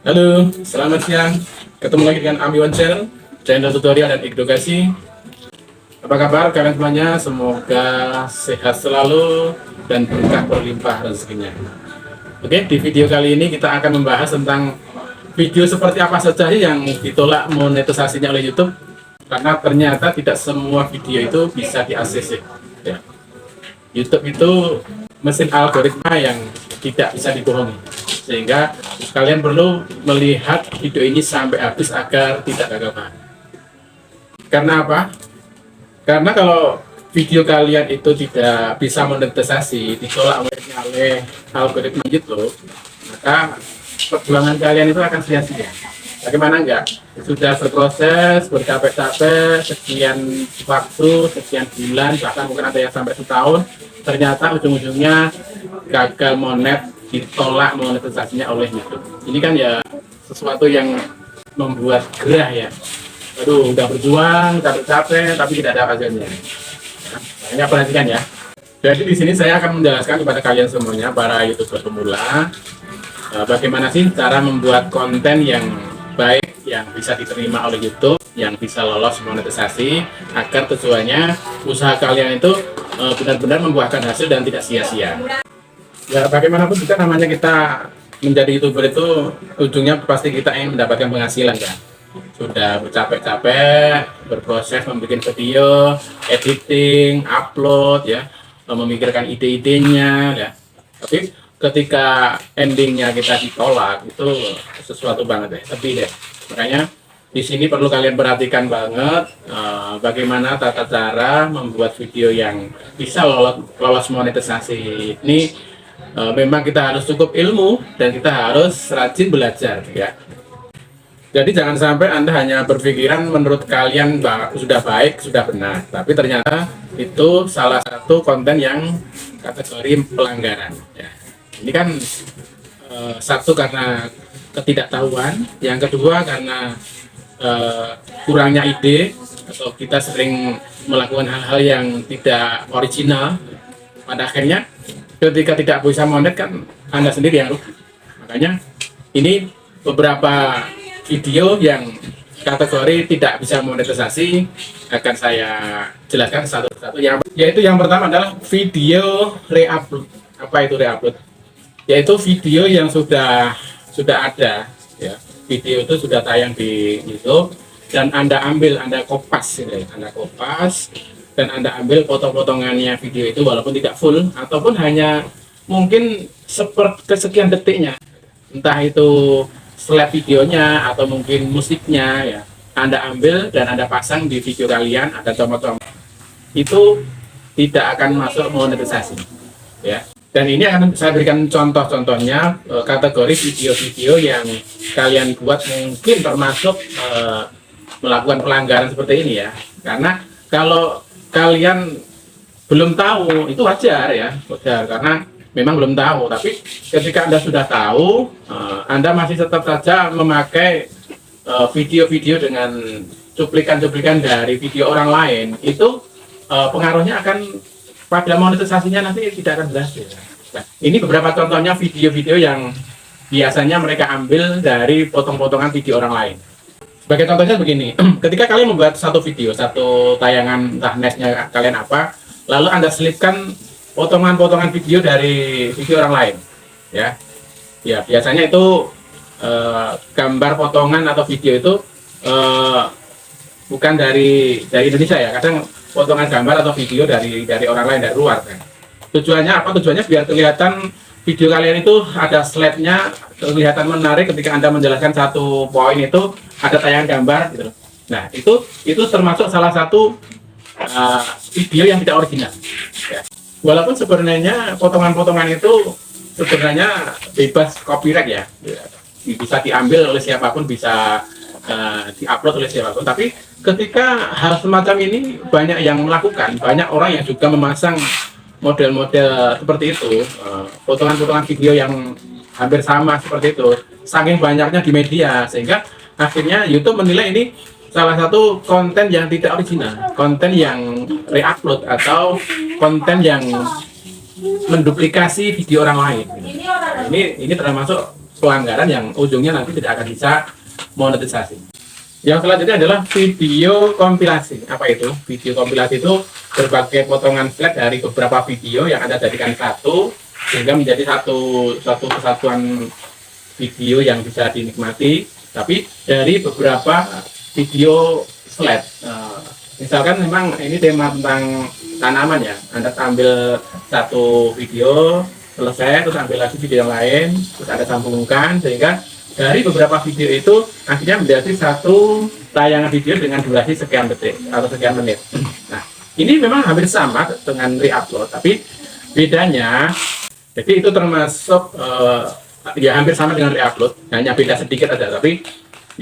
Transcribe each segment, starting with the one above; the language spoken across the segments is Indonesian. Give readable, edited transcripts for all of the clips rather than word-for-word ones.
Halo, selamat siang. Ketemu lagi dengan Ami One channel tutorial dan edukasi. Apa kabar kalian semuanya? Semoga sehat selalu dan berkah berlimpah rezekinya. Oke, di video kali ini kita akan membahas tentang video seperti apa saja yang ditolak monetisasinya oleh YouTube. Karena ternyata tidak semua video itu bisa di-ACC. Ya. YouTube itu mesin algoritma yang tidak bisa dibohongi, sehingga kalian perlu melihat video ini sampai habis agar tidak gagal paham. Karena apa? Karena kalau video kalian itu tidak bisa monetisasi, ditolak oleh algoritma YouTube, maka perjuangan kalian itu akan sia-sia. Bagaimana enggak? Sudah berproses, bercapek-capek, sekian waktu, sekian bulan, bahkan mungkin ada yang sampai setahun, ternyata ujung-ujungnya gagal ditolak monetisasinya oleh YouTube. Ini kan ya sesuatu yang membuat gerah ya. Aduh, udah berjuang, capek-capek, tapi tidak ada hasilnya. Nah, perhatikan ya. Jadi di sini saya akan menjelaskan kepada kalian semuanya, para YouTuber pemula, bagaimana sih cara membuat konten yang baik, yang bisa diterima oleh YouTube, yang bisa lolos monetisasi, agar tujuannya usaha kalian itu benar-benar membuahkan hasil dan tidak sia-sia. Ya, bagaimanapun juga namanya kita menjadi YouTuber itu ujungnya pasti kita ingin mendapatkan penghasilan kan. Sudah bercapek-capek, berproses membuat video, editing, upload ya, memikirkan ide-idenya ya. Tapi ketika endingnya kita ditolak, itu sesuatu banget deh, sepi deh. Makanya di sini perlu kalian perhatikan banget bagaimana tata cara membuat video yang bisa lolos monetisasi ini. Memang kita harus cukup ilmu dan kita harus rajin belajar ya. Jadi jangan sampai Anda hanya berpikiran menurut kalian sudah baik, sudah benar, tapi ternyata itu salah satu konten yang kategori pelanggaran ya. Ini kan satu karena ketidaktahuan, yang kedua karena kurangnya ide, atau kita sering melakukan hal-hal yang tidak original. Pada akhirnya ketika tidak bisa monet kan Anda sendiri yang rugi. Makanya ini beberapa video yang kategori tidak bisa monetisasi akan saya jelaskan satu-satu. Yaitu yang pertama adalah video reupload. Apa itu reupload? Yaitu video yang sudah ada ya. Video itu sudah tayang di YouTube dan Anda kopas gitu ya. Anda kopas dan Anda ambil potong-potongannya video itu walaupun tidak full ataupun hanya mungkin kesekian detiknya. Entah itu slide videonya atau mungkin musiknya ya. Anda ambil dan Anda pasang di video kalian, Anda comot-comot. Itu tidak akan masuk monetisasi ya. Dan ini akan saya berikan contoh-contohnya kategori video-video yang kalian buat mungkin termasuk melakukan pelanggaran seperti ini ya. Karena kalau kalian belum tahu itu wajar ya, wajar karena memang belum tahu. Tapi ketika Anda sudah tahu, Anda masih tetap saja memakai video-video dengan cuplikan-cuplikan dari video orang lain, itu pengaruhnya akan pada monetisasinya nanti tidak akan berhasil. Nah, ini beberapa contohnya video-video yang biasanya mereka ambil dari potong-potongan video orang lain. Sebagai contohnya begini, ketika kalian membuat satu video, satu tayangan, entah nesnya kalian apa, lalu Anda selipkan potongan-potongan video dari video orang lain, ya, ya biasanya itu gambar potongan atau video itu bukan dari Indonesia ya, kadang potongan gambar atau video dari orang lain, dari luar kan. Tujuannya apa? Tujuannya biar kelihatan video kalian itu ada slide-nya, kelihatan menarik ketika Anda menjelaskan satu poin itu ada tayangan gambar gitu. Nah, itu termasuk salah satu video yang tidak original ya. Walaupun sebenarnya potongan-potongan itu sebenarnya bebas copyright ya. Bisa diambil oleh siapapun, bisa diupload oleh siapapun, tapi ketika hal semacam ini banyak yang melakukan, banyak orang yang juga memasang model-model seperti itu, potongan-potongan video yang hampir sama seperti itu, saking banyaknya di media, sehingga akhirnya YouTube menilai ini salah satu konten yang tidak original, konten yang reupload atau konten yang menduplikasi video orang lain. Ini termasuk pelanggaran yang ujungnya nanti tidak akan bisa monetisasi. Yang selanjutnya adalah video kompilasi. Apa itu? Video kompilasi itu berbagai potongan flat dari beberapa video yang Anda jadikan satu sehingga menjadi satu kesatuan video yang bisa dinikmati, tapi dari beberapa video flat. Misalkan memang ini tema tentang tanaman ya, Anda ambil satu video selesai, terus ambil lagi video yang lain, terus Anda sambungkan, sehingga dari beberapa video itu akhirnya menjadi satu tayangan video dengan durasi sekian detik atau sekian menit. Nah, ini memang hampir sama dengan re-upload, tapi bedanya, jadi itu termasuk ya hampir sama dengan re-upload, hanya beda sedikit aja, tapi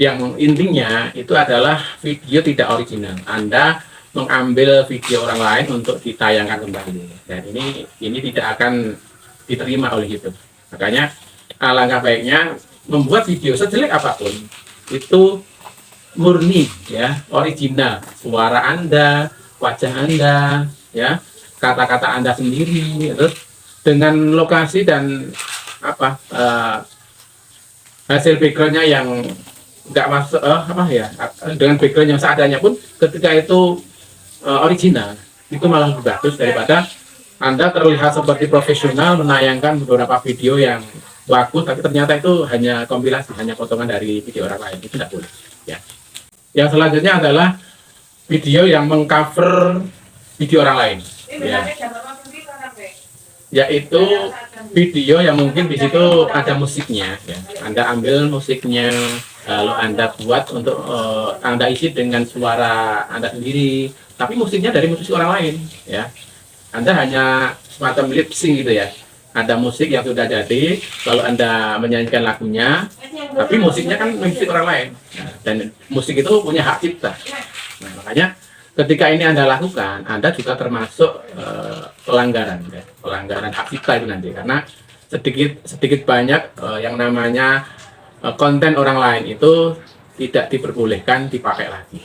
yang intinya itu adalah video tidak original. Anda mengambil video orang lain untuk ditayangkan kembali, dan ini tidak akan diterima oleh YouTube. Makanya alangkah baiknya membuat video sejelek apapun itu murni ya, original, suara Anda, wajah Anda, ya, kata-kata Anda sendiri, terus dengan lokasi dan hasil backgroundnya yang nggak masuk dengan background yang seadanya pun ketika itu original, itu malah lebih bagus daripada Anda terlihat seperti profesional menayangkan beberapa video yang bagus tapi ternyata itu hanya kompilasi, hanya potongan dari video orang lain. Itu tidak boleh ya. Yang selanjutnya adalah video yang mengcover video orang lain ya, yaitu video yang mungkin di situ ada musiknya ya. Anda ambil musiknya, lalu Anda buat untuk Anda isi dengan suara Anda sendiri, tapi musiknya dari musisi orang lain ya. Anda hanya semacam lip sync gitu ya. Ada musik yang sudah jadi, lalu Anda menyanyikan lagunya, tapi musiknya kan musik orang lain. Nah, dan musik itu punya hak cipta. Nah, makanya ketika ini Anda lakukan, Anda juga termasuk pelanggaran ya. Pelanggaran hak cipta itu nanti, karena sedikit banyak yang namanya konten orang lain itu tidak diperbolehkan dipakai lagi.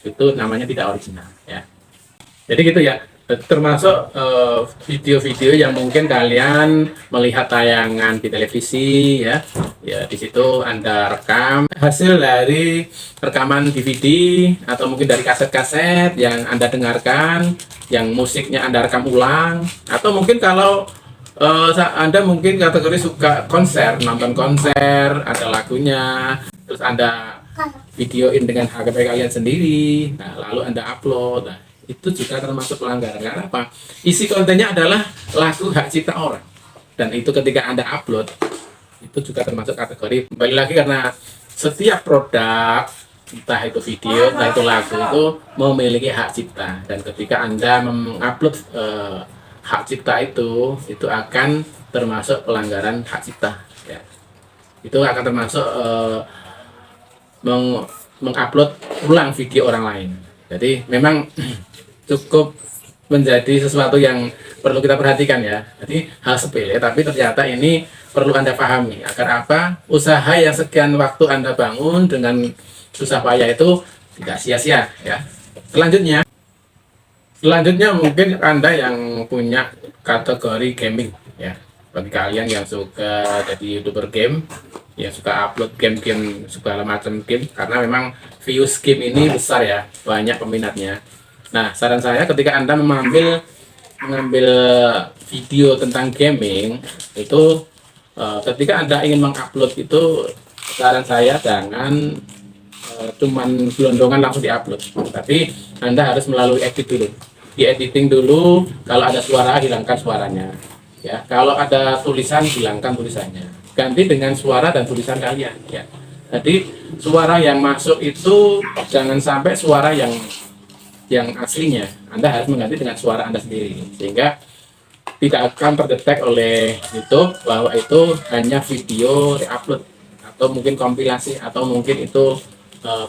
Itu namanya tidak original ya. Jadi gitu ya, termasuk video-video yang mungkin kalian melihat tayangan di televisi ya, di situ Anda rekam hasil dari rekaman DVD atau mungkin dari kaset-kaset yang Anda dengarkan, yang musiknya Anda rekam ulang, atau mungkin kalau Anda mungkin kategori suka konser, nonton konser, ada lagunya, terus Anda videoin dengan HP kalian sendiri, nah, lalu Anda upload. Nah, itu juga termasuk pelanggaran. Karena apa? Isi kontennya adalah lagu hak cipta orang, dan itu ketika Anda upload itu juga termasuk kategori. Kembali lagi, karena setiap produk, entah itu video, entah itu lagu, itu memiliki hak cipta, dan ketika Anda mengupload hak cipta itu akan termasuk pelanggaran hak cipta ya. Itu akan termasuk mengupload ulang video orang lain. Jadi memang cukup menjadi sesuatu yang perlu kita perhatikan ya. Jadi hal sepele, tapi ternyata ini perlu Anda pahami. Agar apa? Usaha yang sekian waktu Anda bangun dengan susah payah itu tidak sia-sia ya. Selanjutnya mungkin Anda yang punya kategori gaming ya. Bagi kalian yang suka jadi YouTuber game, yang suka upload game-game segala macam game, karena memang views game ini besar ya, banyak peminatnya. Nah, saran saya ketika Anda mengambil video tentang gaming itu, ketika Anda ingin mengupload itu, saran saya jangan cuman gelondongan langsung diupload, tapi Anda harus melalui edit dulu. Di editing dulu, kalau ada suara hilangkan suaranya ya, kalau ada tulisan hilangkan tulisannya, ganti dengan suara dan tulisan kalian ya. Jadi suara yang masuk itu jangan sampai suara yang aslinya, Anda harus mengganti dengan suara Anda sendiri, sehingga tidak akan terdetek oleh YouTube bahwa itu hanya video re-upload atau mungkin kompilasi, atau mungkin itu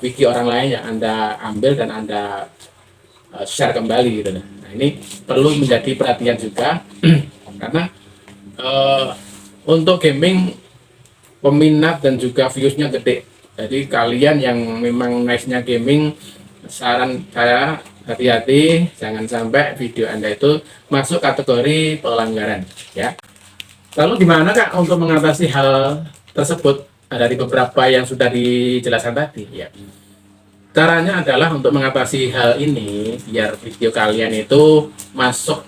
video orang lain yang Anda ambil dan Anda share kembali gitu. Nah, ini perlu menjadi perhatian juga karena untuk gaming peminat dan juga viewsnya gede. Jadi kalian yang memang nice-nya gaming, saran saya hati-hati, jangan sampai video Anda itu masuk kategori pelanggaran ya. Lalu gimana Kak untuk mengatasi hal tersebut dari beberapa yang sudah dijelaskan tadi ya. Caranya adalah untuk mengatasi hal ini biar video kalian itu masuk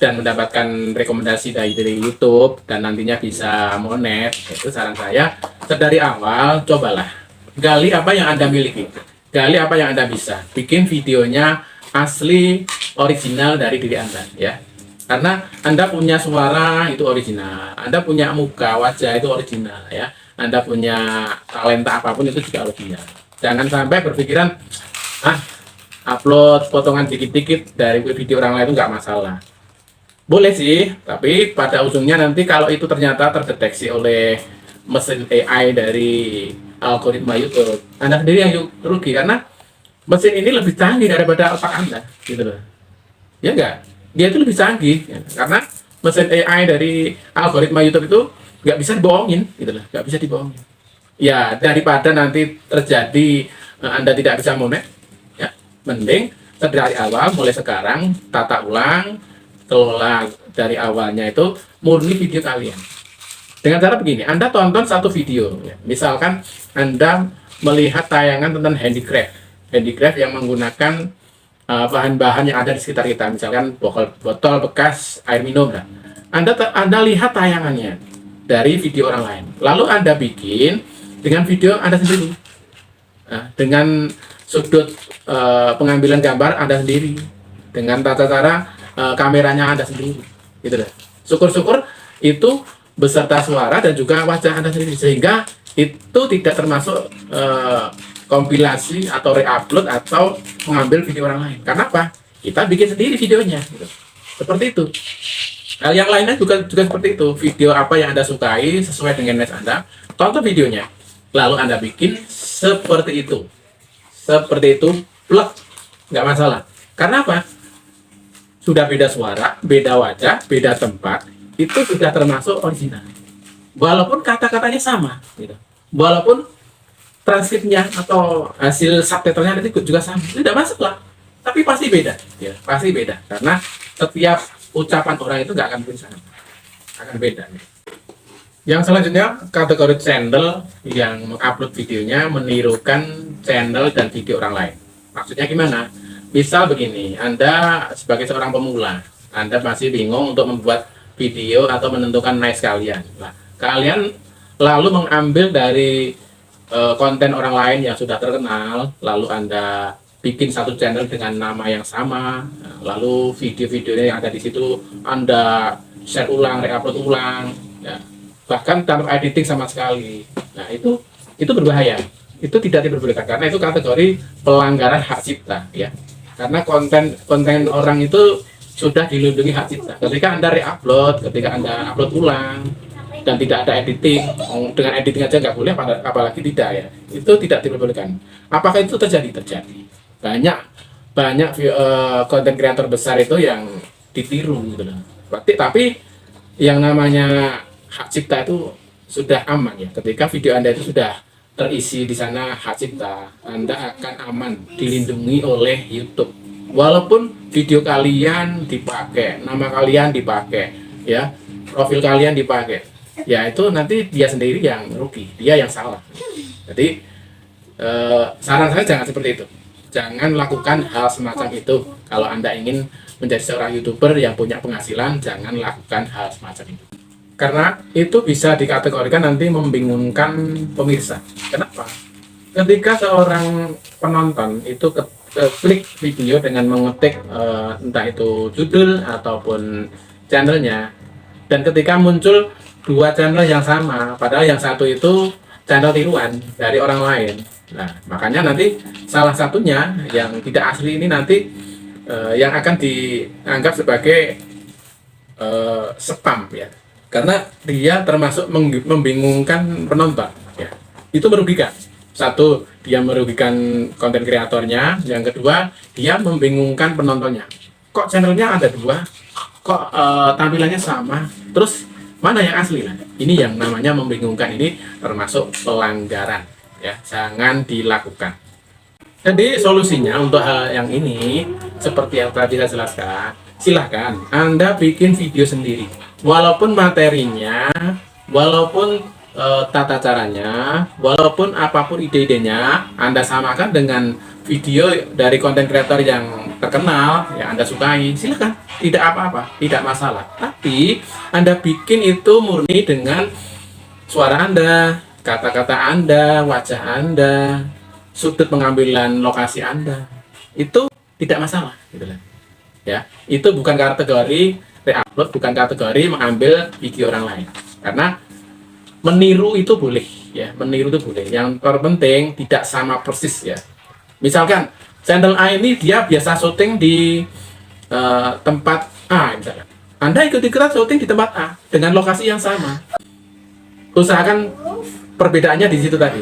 dan mendapatkan rekomendasi dari YouTube dan nantinya bisa monet. Itu saran saya, dari awal cobalah gali apa yang Anda miliki, gali apa yang Anda bisa, bikin videonya asli original dari diri Anda ya. Karena Anda punya suara itu original, Anda punya muka, wajah itu original ya, Anda punya talenta apapun itu juga original. Jangan sampai berpikiran, upload potongan dikit-dikit dari video orang lain itu nggak masalah. Boleh sih, tapi pada ujungnya nanti kalau itu ternyata terdeteksi oleh mesin AI dari algoritma YouTube, Anda sendiri yang rugi karena mesin ini lebih canggih daripada otak Anda, gitu loh. Ya enggak? Dia itu lebih canggih ya, karena mesin AI dari algoritma YouTube itu nggak bisa dibohongin, gitu loh, nggak bisa dibohongin. Ya, daripada nanti terjadi Anda tidak bisa monet, ya, mending dari awal, mulai sekarang, tata ulang, kelola dari awalnya itu murni video kalian. Dengan cara begini, Anda tonton satu video, ya. Misalkan Anda melihat tayangan tentang handicraft yang menggunakan bahan-bahan yang ada di sekitar kita, misalkan botol bekas air minum. Nah, Anda lihat tayangannya dari video orang lain, lalu Anda bikin dengan video Anda sendiri, dengan sudut pengambilan gambar Anda sendiri, dengan tata cara kameranya Anda sendiri, gitu loh. Syukur-syukur itu beserta suara dan juga wajah Anda sendiri, sehingga itu tidak termasuk kompilasi atau reupload atau mengambil video orang lain. Karena apa? Kita bikin sendiri videonya, gitu. Seperti itu. Hal yang lainnya juga seperti itu. Video apa yang Anda sukai sesuai dengan niche Anda, tonton videonya. Lalu Anda bikin seperti itu, plek, nggak masalah. Karena apa? Sudah beda suara, beda wajah, beda tempat, itu sudah termasuk original. Walaupun kata-katanya sama, gitu. Walaupun transkripnya atau hasil subtitlenya nanti juga sama, tidak masalah. Tapi pasti beda, ya, pasti beda. Karena setiap ucapan orang itu nggak akan mungkin sama, akan beda. Ya. Yang selanjutnya, kategori channel yang mengupload videonya menirukan channel dan video orang lain. Maksudnya gimana? Misal begini, Anda sebagai seorang pemula, Anda masih bingung untuk membuat video atau menentukan niche kalian. Nah, kalian lalu mengambil dari konten orang lain yang sudah terkenal, lalu Anda bikin satu channel dengan nama yang sama, lalu video-videonya yang ada di situ Anda share ulang, reupload ulang, ya. Bahkan tanpa editing sama sekali. Nah, itu berbahaya. Itu tidak diperbolehkan karena itu kategori pelanggaran hak cipta, ya. Karena konten orang itu sudah dilindungi hak cipta. Ketika Anda reupload, ketika Anda upload ulang dan tidak ada editing, dengan editing aja nggak boleh, apalagi tidak, ya. Itu tidak diperbolehkan. Apakah itu terjadi? Terjadi. Banyak konten kreator besar itu yang ditiru, gitu loh. Tapi yang namanya hak cipta itu sudah aman, ya. Ketika video Anda itu sudah terisi di sana hak cipta, Anda akan aman, dilindungi oleh YouTube. Walaupun video kalian dipakai, nama kalian dipakai, ya, profil kalian dipakai, ya itu nanti dia sendiri yang rugi, dia yang salah. Jadi saran saya jangan seperti itu. Jangan lakukan hal semacam itu. Kalau Anda ingin menjadi seorang YouTuber yang punya penghasilan, jangan lakukan hal semacam itu. Karena itu bisa dikategorikan nanti membingungkan pemirsa. Kenapa? Ketika seorang penonton itu klik video dengan mengetik entah itu judul ataupun channelnya, dan ketika muncul dua channel yang sama, padahal yang satu itu channel tiruan dari orang lain. Nah, makanya nanti salah satunya yang tidak asli ini nanti yang akan dianggap sebagai spam, ya. Karena dia termasuk membingungkan penonton, ya. Itu merugikan. Satu, dia merugikan konten kreatornya. Yang kedua, dia membingungkan penontonnya. Kok channelnya ada dua? Kok tampilannya sama? Terus mana yang asli? Nah, ini yang namanya membingungkan, ini termasuk pelanggaran, ya. Jangan dilakukan. Jadi solusinya untuk hal yang ini seperti yang tadi saya jelaskan, silahkan Anda bikin video sendiri. Walaupun materinya, walaupun tata caranya, walaupun apapun ide-idenya Anda samakan dengan video dari konten kreator yang terkenal yang Anda sukai, silakan, tidak apa-apa, tidak masalah. Tapi Anda bikin itu murni dengan suara Anda, kata-kata Anda, wajah Anda, sudut pengambilan lokasi Anda, itu tidak masalah, gitu lah. Ya, itu bukan kategori reupload, bukan kategori mengambil video orang lain, karena meniru itu boleh, ya, meniru itu boleh. Yang terpenting tidak sama persis, ya. Misalkan channel A ini dia biasa syuting di tempat A, misalkan. Anda ikut-ikutan syuting di tempat A dengan lokasi yang sama. Usahakan perbedaannya di situ tadi.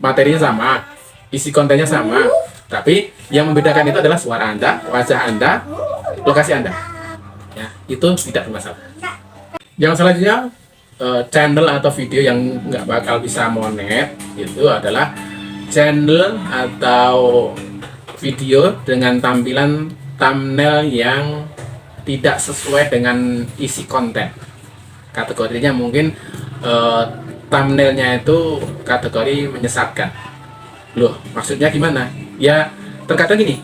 Materinya sama, isi kontennya sama, tapi yang membedakan itu adalah suara Anda, wajah Anda, lokasi Anda. Ya, itu tidak bermasalah. Yang selanjutnya, channel atau video yang nggak bakal bisa monet itu adalah channel atau video dengan tampilan thumbnail yang tidak sesuai dengan isi konten. Kategorinya mungkin thumbnailnya itu kategori menyesatkan. Loh, maksudnya gimana? Ya, terkadang gini,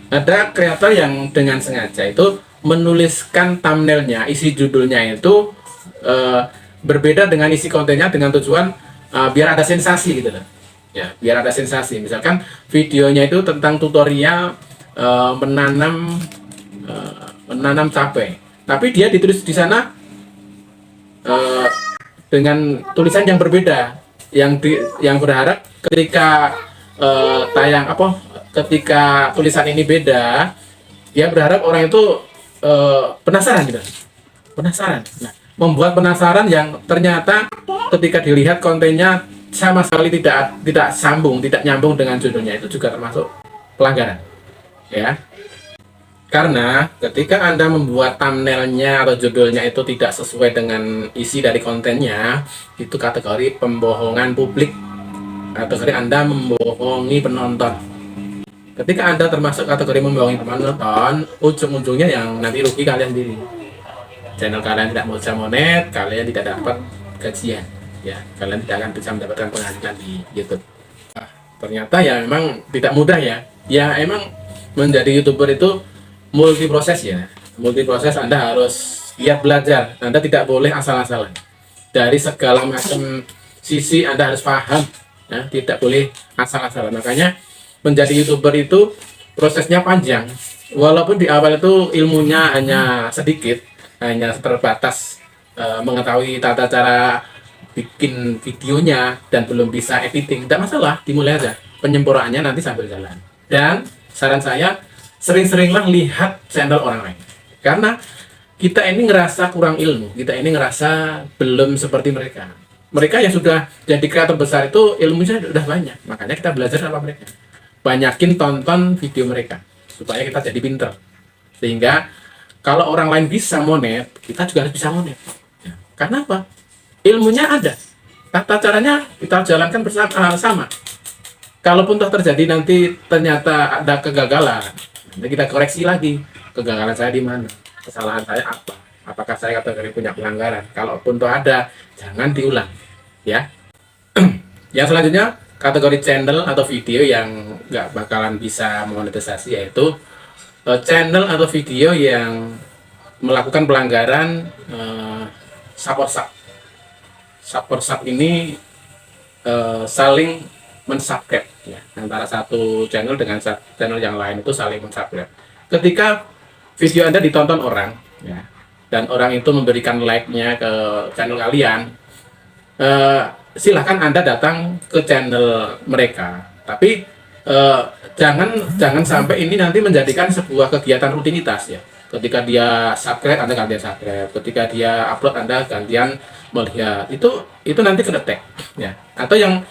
ada kreator yang dengan sengaja itu menuliskan thumbnailnya, isi judulnya itu berbeda dengan isi kontennya dengan tujuan biar ada sensasi gitu loh. Ya, biar ada sensasi. Misalkan videonya itu tentang tutorial menanam cabai, tapi dia ditulis di sana dengan tulisan yang berbeda, yang berharap ketika ketika tulisan ini beda, dia berharap orang itu penasaran gitu, penasaran. Nah, membuat penasaran yang ternyata ketika dilihat kontennya sama sekali tidak sambung, tidak nyambung dengan judulnya, itu juga termasuk pelanggaran, ya. Karena ketika Anda membuat thumbnailnya atau judulnya itu tidak sesuai dengan isi dari kontennya, itu kategori pembohongan publik, kategori Anda membohongi penonton. Ketika Anda termasuk kategori membohongi penonton, ujung-ujungnya yang nanti rugi kalian sendiri. Channel kalian tidak bisa monet, kalian tidak dapat gajian, ya, kalian tidak akan bisa mendapatkan penghasilan di YouTube. Ternyata ya memang tidak mudah, ya. Ya emang menjadi YouTuber itu multi proses, ya. Multi proses, Anda harus giat belajar. Anda tidak boleh asal-asalan. Dari segala macam sisi Anda harus paham, ya. Tidak boleh asal-asalan. Makanya menjadi YouTuber itu prosesnya panjang. Walaupun di awal itu ilmunya hanya sedikit, hanya terbatas mengetahui tata cara bikin videonya dan belum bisa editing, tidak masalah, dimulai aja. Penyempurnaannya nanti sambil jalan. Dan saran saya, sering-seringlah lihat channel orang lain. Karena kita ini ngerasa kurang ilmu, kita ini ngerasa belum seperti mereka. Mereka yang sudah jadi kreator besar itu ilmunya sudah banyak, makanya kita belajar sama mereka. Banyakin tonton video mereka, supaya kita jadi pinter. Sehingga kalau orang lain bisa monet, kita juga harus bisa monet. Ya. Karena apa? Ilmunya ada, tata caranya kita jalankan bersama. Kalaupun toh terjadi nanti ternyata ada kegagalan, nanti kita koreksi lagi, kegagalan saya di mana, kesalahan saya apa, apakah saya kategori punya pelanggaran. Kalaupun toh ada, jangan diulang, ya. Yang selanjutnya, kategori channel atau video yang nggak bakalan bisa monetisasi, yaitu channel atau video yang melakukan pelanggaran support sub. Support sub ini saling mensubscribe, ya, antara satu channel dengan channel yang lain itu saling mensubscribe. Ketika video Anda ditonton orang, ya, dan orang itu memberikan like-nya ke channel kalian, silahkan Anda datang ke channel mereka. Tapi jangan sampai ini nanti menjadikan sebuah kegiatan rutinitas, ya. Ketika dia subscribe, Anda gantian subscribe. Ketika dia upload, Anda gantian melihat. Itu nanti kedetek, ya. Atau yang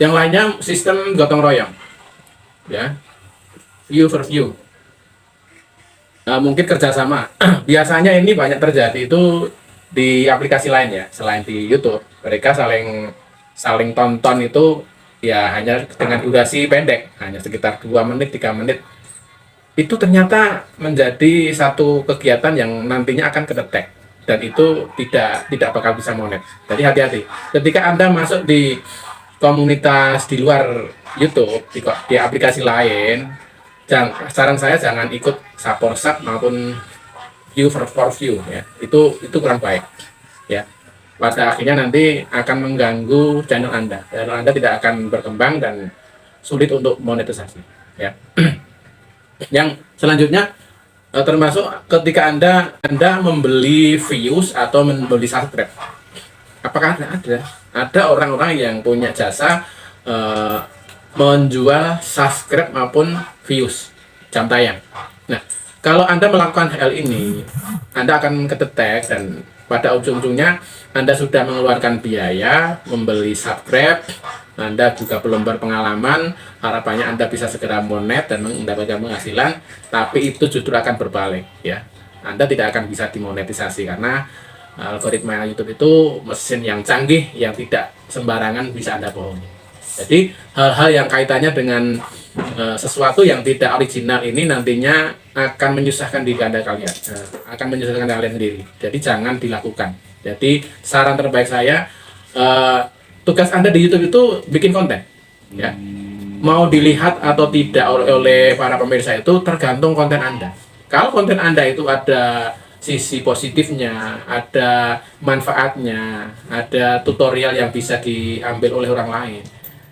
lainnya sistem gotong royong, ya, view per view. Mungkin kerjasama. Biasanya ini banyak terjadi itu di aplikasi lain, ya, selain di YouTube. Mereka saling tonton itu ya hanya dengan durasi pendek, hanya sekitar 2 menit, 3 menit. Itu ternyata menjadi satu kegiatan yang nantinya akan kedetek, dan itu tidak bakal bisa monet. Jadi hati-hati. Ketika Anda masuk di komunitas di luar YouTube, di aplikasi lain, saran saya jangan ikut support maupun view for view ya. Itu kurang baik ya. Pada akhirnya nanti akan mengganggu channel Anda. Channel Anda tidak akan berkembang dan sulit untuk monetisasi ya. Yang selanjutnya termasuk ketika Anda membeli views atau membeli subscribe. Apakah ada orang-orang yang punya jasa menjual subscribe maupun views jam tayang. Nah, kalau Anda melakukan hal ini, Anda akan kedetek dan pada ujung-ujungnya Anda sudah mengeluarkan biaya membeli subscribe, Anda juga belum berpengalaman, harapannya Anda bisa segera monet dan mendapatkan penghasilan, tapi itu justru akan berbalik ya. Anda tidak akan bisa dimonetisasi karena algoritma YouTube itu mesin yang canggih yang tidak sembarangan bisa Anda bohongi. Jadi hal-hal yang kaitannya dengan sesuatu yang tidak original ini nantinya akan menyusahkan diri Anda kalian, akan menyusahkan kalian sendiri. Jadi jangan dilakukan. Jadi saran terbaik saya, tugas Anda di YouTube itu bikin konten, ya. Mau dilihat atau tidak oleh para pemirsa itu tergantung konten Anda. Kalau konten Anda itu ada sisi positifnya, ada manfaatnya, ada tutorial yang bisa diambil oleh orang lain,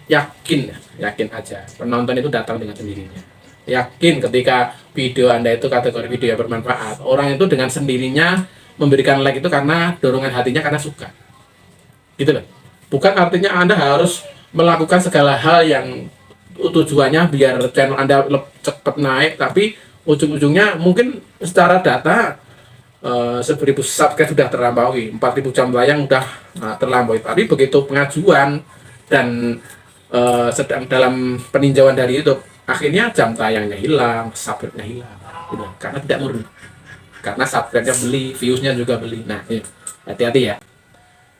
yakin aja penonton itu datang dengan sendirinya. Yakin ketika video Anda itu kategori video yang bermanfaat, orang itu dengan sendirinya memberikan like itu karena dorongan hatinya, karena suka, gitu loh. Bukan artinya Anda harus melakukan segala hal yang tujuannya biar channel Anda cepat naik, tapi ujung-ujungnya mungkin secara data 1000 subscribe sudah terlampaui, 4000 jam tayang sudah terlampaui, tapi begitu pengajuan dan sedang dalam peninjauan dari YouTube, akhirnya jam tayangnya hilang, subscribe-nya hilang, gitu. Karena tidak murni, karena subscribe-nya beli, views-nya juga beli. Nah, hati-hati ya.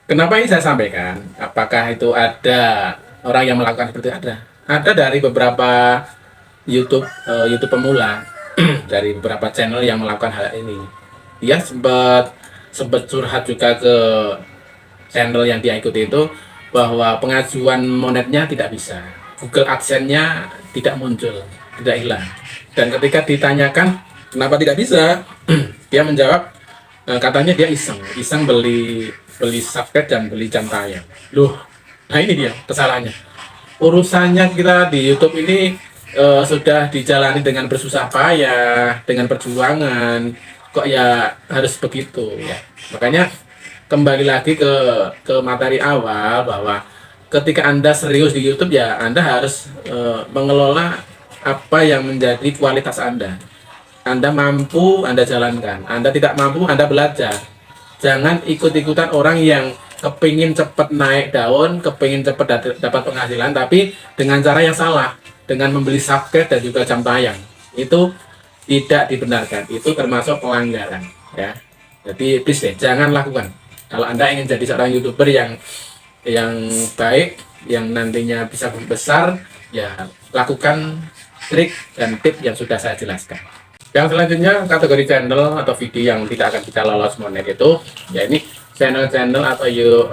Kenapa ini saya sampaikan? Apakah itu ada orang yang melakukan seperti itu? Ada dari beberapa YouTube pemula, dari beberapa channel yang melakukan hal ini. Dia sempat curhat juga ke channel yang dia ikuti itu, bahwa pengajuan monetnya tidak bisa, Google AdSense-nya tidak muncul, tidak hilang. Dan ketika ditanyakan kenapa tidak bisa, dia menjawab katanya dia iseng beli subscribe dan beli jam tayang. Loh, nah ini dia kesalahannya. Urusannya kita di YouTube ini sudah dijalani dengan bersusah payah, dengan perjuangan, kok ya harus begitu ya. Makanya kembali lagi ke materi awal, bahwa ketika Anda serius di YouTube ya Anda harus mengelola apa yang menjadi kualitas Anda. Anda mampu, Anda jalankan. Anda tidak mampu, Anda belajar. Jangan ikut-ikutan orang yang kepingin cepat naik daun, kepingin cepat dapat penghasilan, tapi dengan cara yang salah, dengan membeli subscribe dan juga jam tayang. Itu tidak dibenarkan, itu termasuk pelanggaran ya. Jadi please deh, jangan lakukan. Kalau Anda ingin jadi seorang YouTuber yang baik, yang nantinya bisa besar, ya lakukan trik dan tip yang sudah saya jelaskan. Yang selanjutnya, kategori channel atau video yang tidak akan kita lolos monet itu, ya ini channel-channel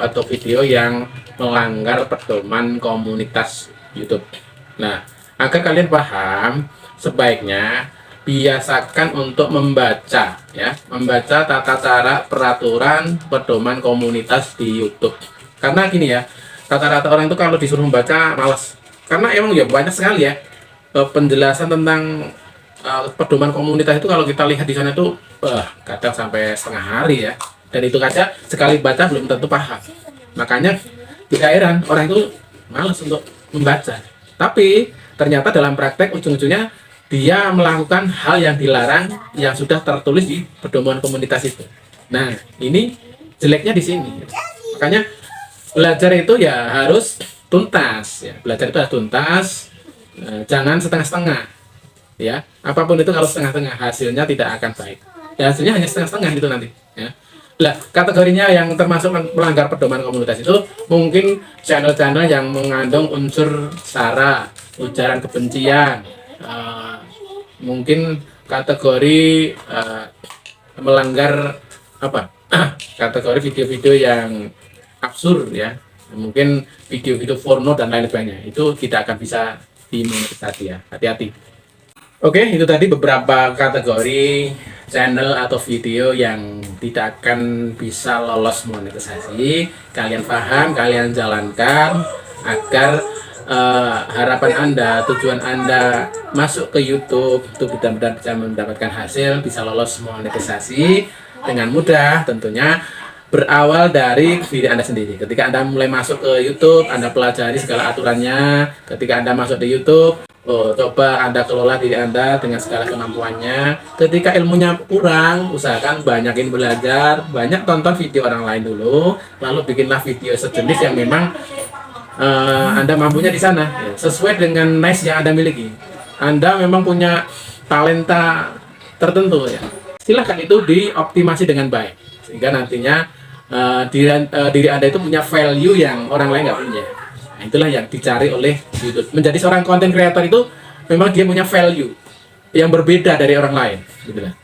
atau video yang melanggar pedoman komunitas YouTube. Nah, agar kalian paham, sebaiknya biasakan untuk membaca tata cara peraturan pedoman komunitas di YouTube. Karena gini ya, rata-rata orang itu kalau disuruh membaca malas, karena emang ya banyak sekali ya penjelasan tentang pedoman komunitas itu. Kalau kita lihat di sana itu kadang sampai setengah hari ya, dan itu saja sekali baca belum tentu paham. Makanya tidak heran orang itu malas untuk membaca, tapi ternyata dalam praktek ujung-ujungnya dia melakukan hal yang dilarang yang sudah tertulis di pedoman komunitas itu. Nah, ini jeleknya di sini. Makanya belajar itu ya harus tuntas ya. Belajar itu harus tuntas, jangan setengah-setengah. Ya, apapun itu kalau setengah-setengah hasilnya tidak akan baik. Ya, hasilnya hanya setengah-setengah gitu nanti, ya. Lah, kategorinya yang termasuk melanggar pedoman komunitas itu mungkin channel-channel yang mengandung unsur sara, ujaran kebencian, mungkin kategori melanggar kategori video-video yang absurd ya, mungkin video-video porno dan lain sebagainya, itu tidak akan bisa dimonetisasi ya, hati-hati. Oke, itu tadi beberapa kategori channel atau video yang tidak akan bisa lolos monetisasi. Kalian paham, kalian jalankan agar harapan Anda, tujuan Anda masuk ke YouTube itu benar-benar bisa mendapatkan hasil, bisa lolos monetisasi dengan mudah tentunya. Berawal dari diri Anda sendiri. Ketika Anda mulai masuk ke YouTube, Anda pelajari segala aturannya. Ketika Anda masuk di YouTube, coba Anda kelola diri Anda dengan segala kemampuannya. Ketika ilmunya kurang, usahakan banyakin belajar, banyak tonton video orang lain dulu, lalu bikinlah video sejenis yang memang Anda mampunya di sana, ya, sesuai dengan niche yang Anda miliki. Anda memang punya talenta tertentu ya. Silahkan itu dioptimasi dengan baik, sehingga nantinya diri Anda itu punya value yang orang lain nggak punya. Nah, itulah yang dicari oleh YouTube. Menjadi seorang content creator itu memang dia punya value yang berbeda dari orang lain, gitu lah.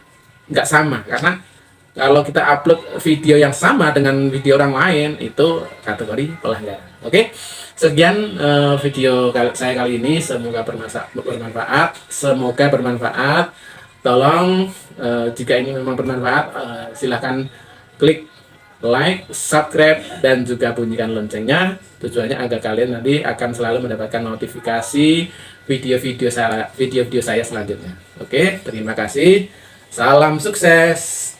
Nggak sama, karena kalau kita upload video yang sama dengan video orang lain itu kategori pelanggaran. Oke, sekian video saya kali ini. Semoga bermanfaat. Semoga bermanfaat. Tolong jika ini memang bermanfaat, silahkan klik like, subscribe, dan juga bunyikan loncengnya. Tujuannya agar kalian nanti akan selalu mendapatkan notifikasi video-video saya selanjutnya. Oke, terima kasih. Salam sukses.